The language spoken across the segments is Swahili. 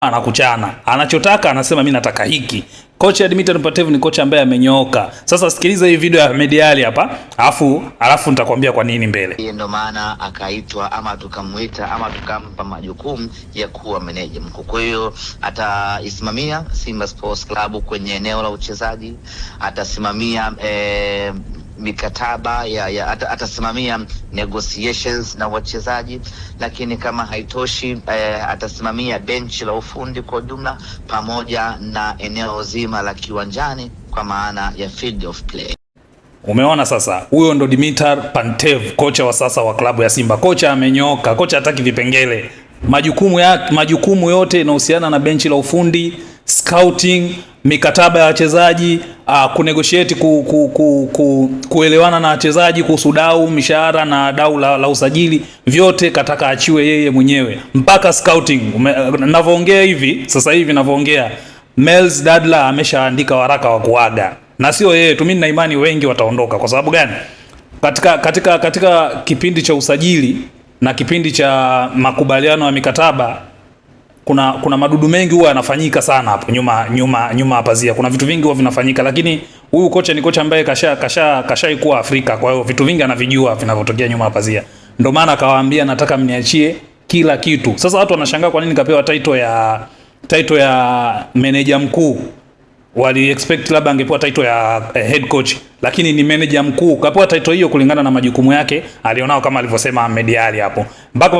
anakuchana. Anachotaka anasema mimi nataka hiki. Kocha Dimitar Pantev ni kocha ambaye amenyooka. Sasa sikiliza hii video ya Ahmed Ally hapa, alafu nitakwambia kwa nini mbele. Yeye ndo maana akaitwa ama tukamuita ama tukampa majukumu ya kuwa meneja mkuu. Kwa hiyo ataisimamia Simba Sports Club kwenye eneo la uchezaji, atasimamia mikataba atasimamia negotiations na wachezaji, lakini kama haitoshi atasimamia benchi la ufundi kwa jumla pamoja na eneo zima la kiwanjani kwa maana ya field of play. Umeona sasa, huyo ndo Dimitar Pantev, kocha wa sasa wa klabu ya Simba. Kocha amenyooka, kocha hataki vipengele. Majukumu yote yanahusiana na benchi la ufundi, scouting, mikataba ya wachezaji, kunegotiate kuelewana na wachezaji kuhusu dau, mishahara na dau la usajili, vyote kataka achiwe yeye mwenyewe. Mpaka scouting, ninavyoongea hivi, sasa hivi ninavyoongea, Mels Dadla ameshaandika waraka wa kuaga. Na sio yeye tu, mimi nina imani wengi wataondoka. Kwa sababu gani? Katika kipindi cha usajili na kipindi cha makubaliano ya mikataba kuna madudu mengi huwa yanafanyika sana hapo nyuma pazia. Kuna vitu vingi huwa vinafanyika, lakini huyu kocha ni kocha ambaye kashaikuwa Afrika, kwa hiyo vitu vingi anavijua vinavyotokea nyuma pazia. Ndio maana akawaambia nataka mniachie kila kitu. Sasa watu wanashangaa kwa nini kapewa title ya meneja mkuu. Wali expect labda angepewa title ya head coach, lakini ni manager mkuu. Kapewa title hiyo kulingana na majukumu yake alionao, kama alivyosema Ahmed Ally hapo. Mpaka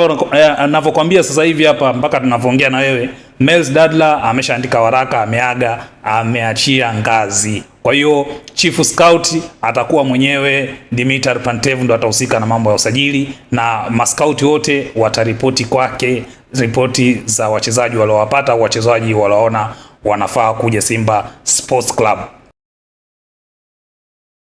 ninavyokuambia sasa hivi hapa, mpaka tunavyoongea na wewe, Mels Dadla ameshaandika waraka, ameaga, ameachia ngazi. Kwa hiyo chief scout atakuwa mwenyewe Dimitar Pantev, ndo atahusika na mambo ya usajili, na mascout wote wataripoti kwake, ripoti za wachezaji waliowapata au wachezaji walioona wanafaa kuja Simba Sports Club.